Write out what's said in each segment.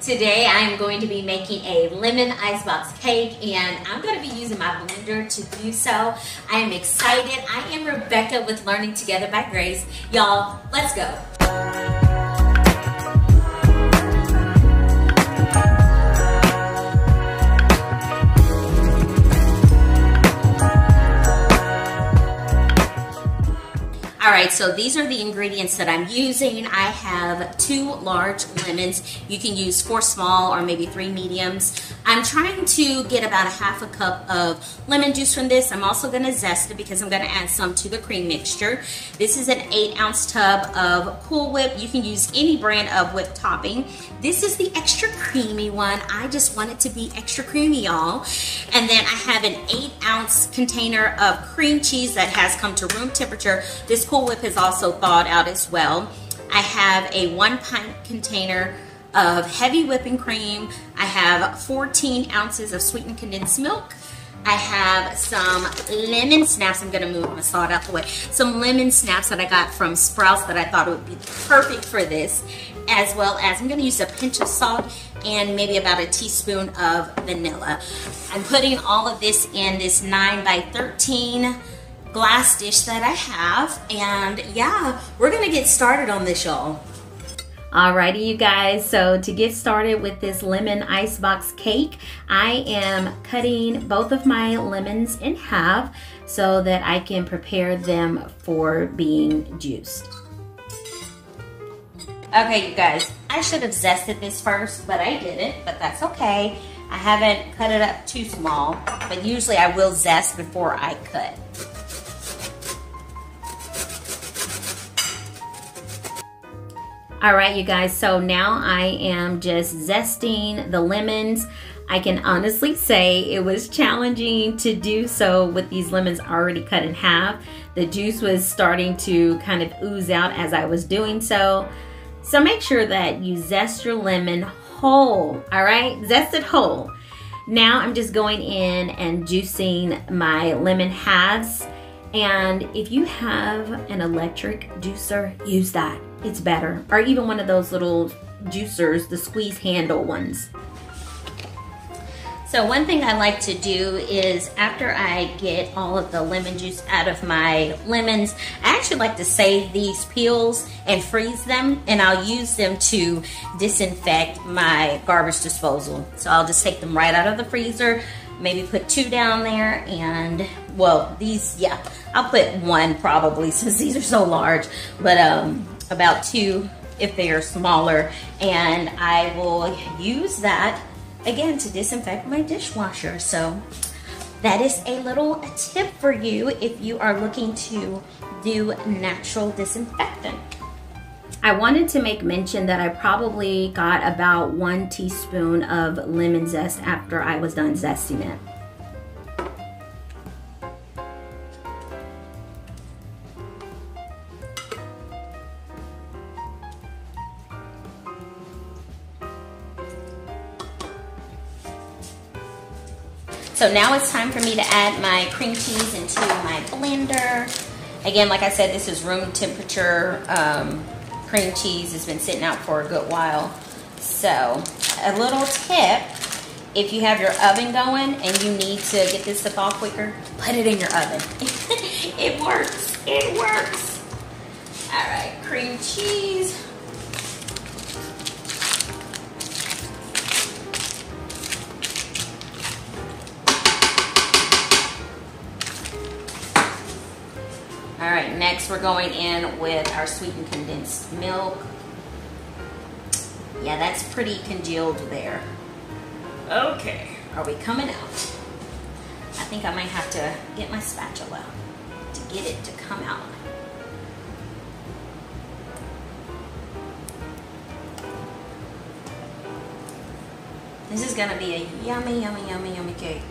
Today I am going to be making a lemon icebox cake, and I'm going to be using my blender to do so. I am excited. I am Rebekah with Learning Together by Grace. Y'all, let's go. Alright, so these are the ingredients that I'm using. I have 2 large lemons. You can use 4 small or maybe 3 mediums. I'm trying to get about a half a cup of lemon juice from this. I'm also going to zest it because I'm going to add some to the cream mixture. This is an 8-ounce tub of Cool Whip. You can use any brand of whipped topping. This is the extra creamy one. I just want it to be extra creamy, y'all. And then I have an 8-ounce container of cream cheese that has come to room temperature. This Cool Whip is also thawed out as well. I have a 1-pint container of heavy whipping cream. I have 14 ounces of sweetened condensed milk. I have some lemon snaps. I'm going to move my salt out the way. Some lemon snaps that I got from Sprouts that I thought would be perfect for this, as well as I'm going to use a pinch of salt and maybe about a teaspoon of vanilla. I'm putting all of this in this 9 by 13 glass dish that I have, and yeah, we're gonna get started on this, y'all. Alrighty, you guys, so to get started with this lemon icebox cake, I am cutting both of my lemons in half so that I can prepare them for being juiced. Okay, you guys, I should have zested this first, but I didn't, but that's okay. I haven't cut it up too small, but usually I will zest before I cut. All right, you guys, so now I am just zesting the lemons. I can honestly say it was challenging to do so with these lemons already cut in half. The juice was starting to kind of ooze out as I was doing so. So make sure that you zest your lemon whole, all right? Zest it whole. Now I'm just going in and juicing my lemon halves. And if you have an electric juicer, use that. It's better. Or even one of those little juicers, the squeeze handle ones. So one thing I like to do is after I get all of the lemon juice out of my lemons, I actually like to save these peels and freeze them, and I'll use them to disinfect my garbage disposal. So I'll just take them right out of the freezer, maybe put 2 down there, and well, these, yeah, I'll put 1 probably since these are so large, but about 2 if they are smaller, and I will use that again to disinfect my dishwasher. So that is a little tip for you if you are looking to do natural disinfectant. I wanted to make mention that I probably got about 1 teaspoon of lemon zest after I was done zesting it. So now it's time for me to add my cream cheese into my blender. Again, like I said, this is room temperature cream cheese. It's been sitting out for a good while. So a little tip, if you have your oven going and you need to get this to thaw quicker, put it in your oven. It works, it works. All right, cream cheese. All right, next we're going in with our sweetened condensed milk. Yeah, that's pretty congealed there. Okay, are we coming out? I think I might have to get my spatula to get it to come out. This is gonna be a yummy, yummy, yummy, yummy cake.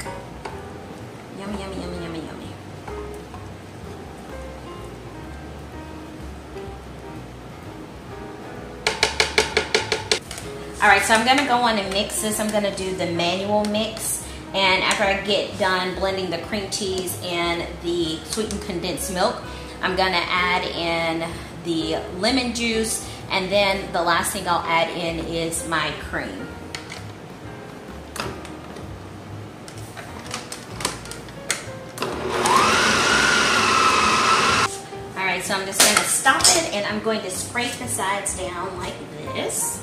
Yummy, yummy, yummy, yummy, yummy. All right, so I'm gonna go on and mix this. I'm gonna do the manual mix, and after I get done blending the cream cheese and the sweetened condensed milk, I'm gonna add in the lemon juice And then the last thing I'll add in is my cream. All right, so I'm just gonna stop it and I'm going to scrape the sides down like this.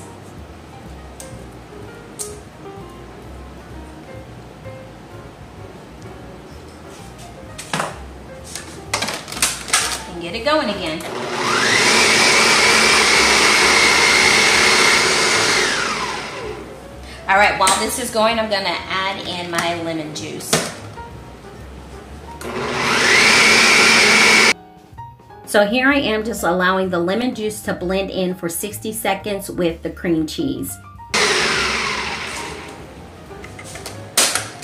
And get it going again. All right, while this is going, I'm gonna add in my lemon juice. So here I am just allowing the lemon juice to blend in for 60 seconds with the cream cheese.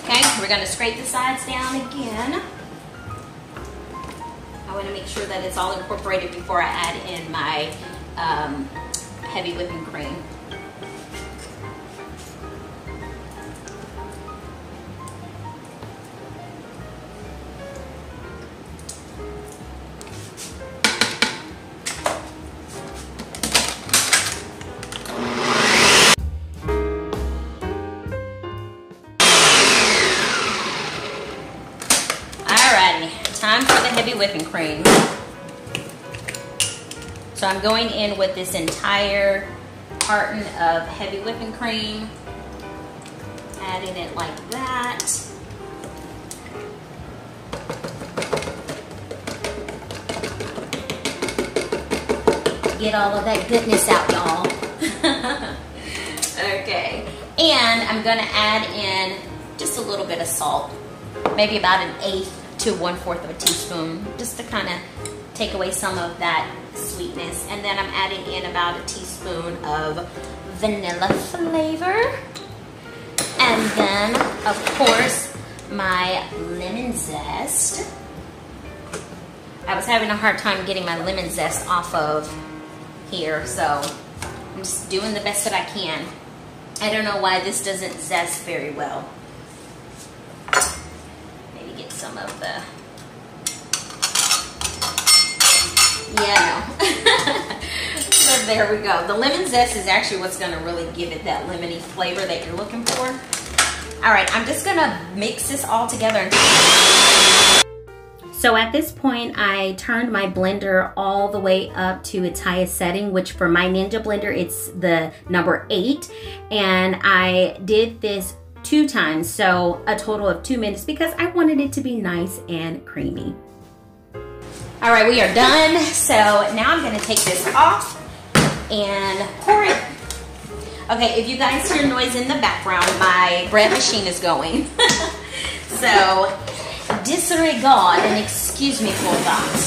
Okay, we're gonna scrape the sides down again. I wanna make sure that it's all incorporated before I add in my heavy whipping cream. Time for the heavy whipping cream. So I'm going in with this entire carton of heavy whipping cream, adding it like that. Get all of that goodness out, y'all. Okay, and I'm gonna add in just a little bit of salt, maybe about 1/8 to 1/4 of a teaspoon, just to kind of take away some of that sweetness. And then I'm adding in about a teaspoon of vanilla flavor. And then, of course, my lemon zest. I was having a hard time getting my lemon zest off of here, so I'm just doing the best that I can. I don't know why this doesn't zest very well. Some of the, yeah, no. But there we go. The lemon zest is actually what's going to really give it that lemony flavor that you're looking for. All right, I'm just going to mix this all together. So at this point, I turned my blender all the way up to its highest setting, which for my Ninja blender, it's the number 8. And I did this 2 times, so a total of 2 minutes, because I wanted it to be nice and creamy. All right, we are done. So now I'm gonna take this off and pour it. Okay, if you guys hear noise in the background, my bread machine is going. So disregard and excuse me for that.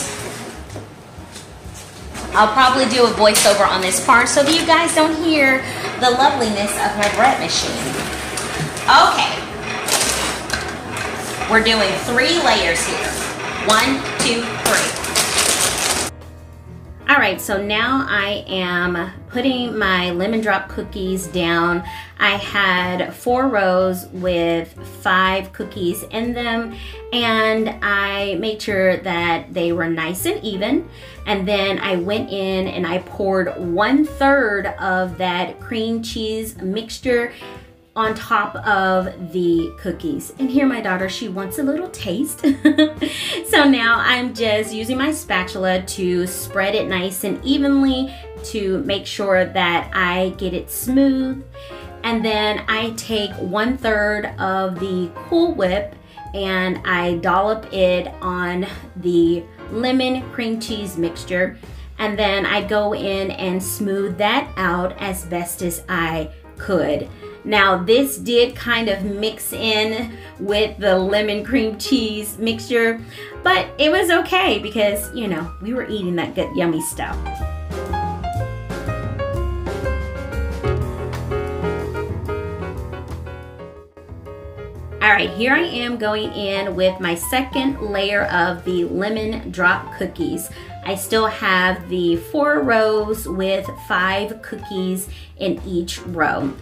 I'll probably do a voiceover on this part so that you guys don't hear the loveliness of my bread machine. Okay, we're doing 3 layers here. 1, 2, 3. All right, so now I am putting my lemon drop cookies down. I had 4 rows with 5 cookies in them, and I made sure that they were nice and even. And then I went in and I poured 1/3 of that cream cheese mixture on top of the cookies. And here my daughter, she wants a little taste. So now I'm just using my spatula to spread it nice and evenly to make sure that I get it smooth. And then I take 1/3 of the Cool Whip and I dollop it on the lemon cream cheese mixture. And then I go in and smooth that out as best as I could. Now this did kind of mix in with the lemon cream cheese mixture, but it was okay because, you know, we were eating that good yummy stuff. All right, here I am going in with my second layer of the lemon drop cookies. I still have the 4 rows with 5 cookies in each row.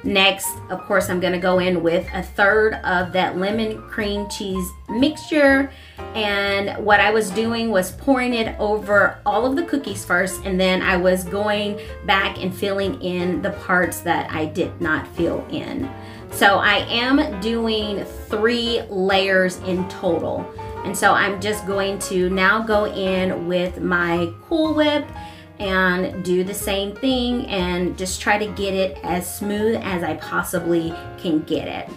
Next, of course, I'm gonna go in with a third of that lemon cream cheese mixture. And what I was doing was pouring it over all of the cookies first, and then I was going back and filling in the parts that I did not fill in. So I am doing 3 layers in total. And so I'm just going to now go in with my Cool Whip and do the same thing and just try to get it as smooth as I possibly can get it.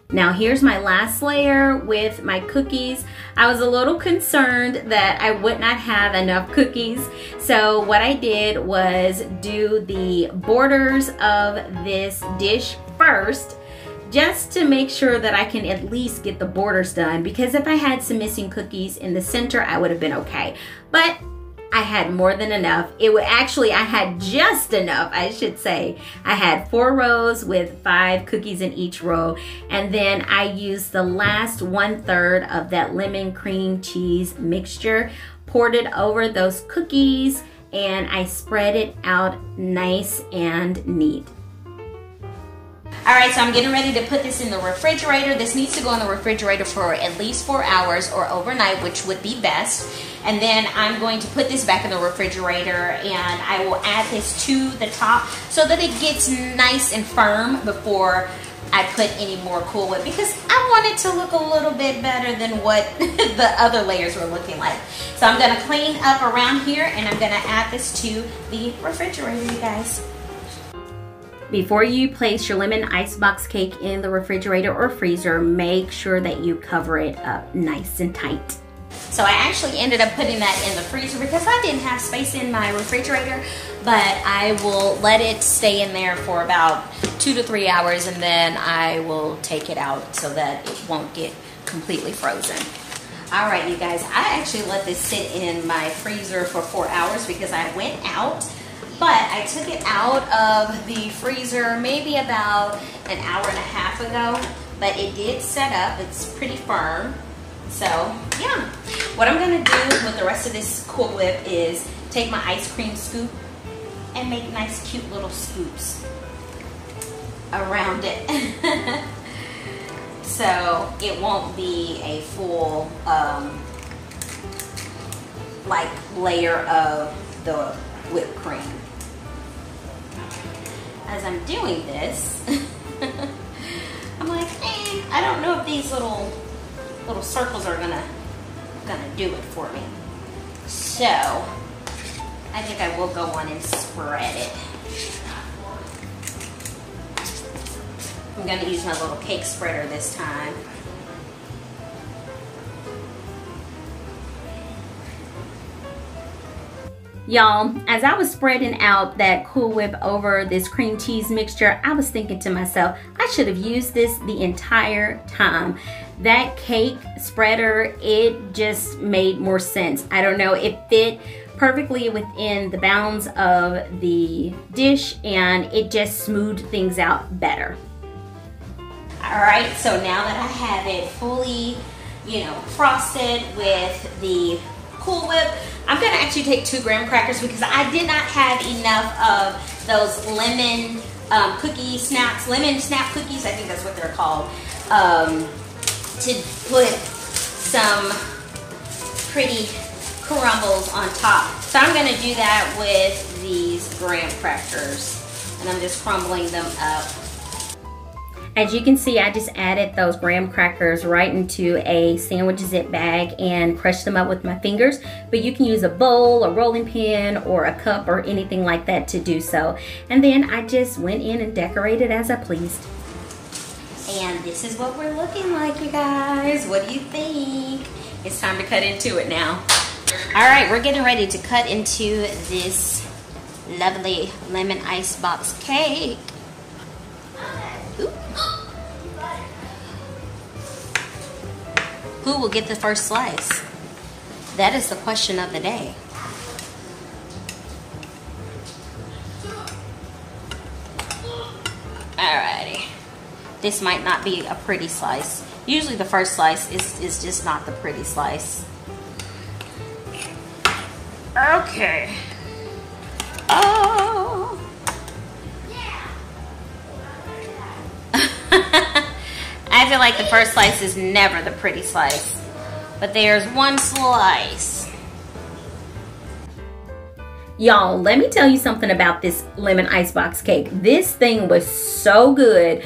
Now here's my last layer with my cookies. I was a little concerned that I would not have enough cookies. So what I did was do the borders of this dish first, just to make sure that I can at least get the borders done, because if I had some missing cookies in the center, I would have been okay. But I had more than enough. I had just enough, I should say. I had 4 rows with 5 cookies in each row. And then I used the last 1/3 of that lemon cream cheese mixture, poured it over those cookies, and I spread it out nice and neat. All right, so I'm getting ready to put this in the refrigerator. This needs to go in the refrigerator for at least 4 hours or overnight, which would be best. And then I'm going to put this back in the refrigerator, and I will add this to the top so that it gets nice and firm before I put any more Cool Whip, because I want it to look a little bit better than what the other layers were looking like. So I'm gonna clean up around here, and I'm gonna add this to the refrigerator, you guys. Before you place your lemon icebox cake in the refrigerator or freezer, make sure that you cover it up nice and tight. So I actually ended up putting that in the freezer because I didn't have space in my refrigerator, but I will let it stay in there for about 2 to 3 hours, and then I will take it out so that it won't get completely frozen. All right, you guys, I actually let this sit in my freezer for 4 hours because I went out. But I took it out of the freezer maybe about an hour and a half ago, but it did set up. It's pretty firm. So yeah, what I'm gonna do with the rest of this Cool Whip is take my ice cream scoop and make nice cute little scoops around it. So it won't be a full like layer of the whipped cream. As I'm doing this, I'm like, I don't know if these little circles are gonna do it for me. So I think I will go on and spread it. I'm gonna use my little cake spreader this time. Y'all, as I was spreading out that Cool Whip over this cream cheese mixture, I was thinking to myself, I should have used this the entire time. That cake spreader, it just made more sense. I don't know, it fit perfectly within the bounds of the dish, and it just smoothed things out better. All right, so now that I have it fully, frosted with the Cool Whip, I'm gonna actually take 2 graham crackers because I did not have enough of those lemon cookie snaps, lemon snap cookies, I think that's what they're called, to put some pretty crumbles on top. So I'm gonna do that with these graham crackers, and I'm just crumbling them up. As you can see, I just added those graham crackers right into a sandwich zip bag and crushed them up with my fingers. But you can use a bowl, a rolling pin, or a cup or anything like that to do so. And then I just went in and decorated as I pleased. And this is what we're looking like, you guys. What do you think? It's time to cut into it now. All right, we're getting ready to cut into this lovely lemon icebox cake. Ooh. Who will get the first slice? That is the question of the day. Alrighty. This might not be a pretty slice. Usually the first slice is just not the pretty slice. Okay. Oh. I feel like the first slice is never the pretty slice. But there's one slice. Y'all, let me tell you something about this lemon icebox cake. This thing was so good.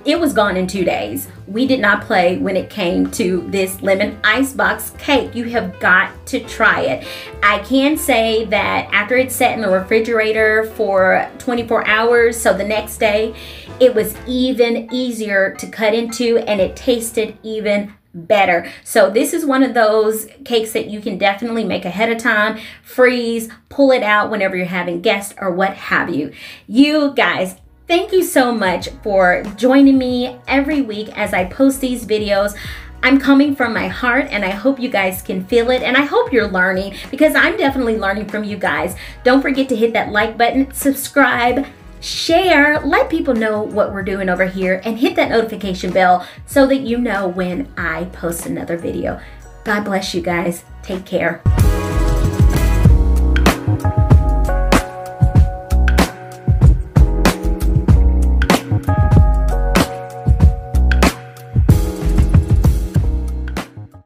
It was gone in 2 days. We did not play when it came to this lemon icebox cake. You have got to try it. I can say that after it sat in the refrigerator for 24 hours, so the next day, it was even easier to cut into and it tasted even better. So this is one of those cakes that you can definitely make ahead of time, freeze, pull it out whenever you're having guests or what have you. You guys, thank you so much for joining me every week as I post these videos. I'm coming from my heart and I hope you guys can feel it, and I hope you're learning because I'm definitely learning from you guys. Don't forget to hit that like button, subscribe, share, let people know what we're doing over here, and hit that notification bell so that you know when I post another video. God bless you guys. Take care.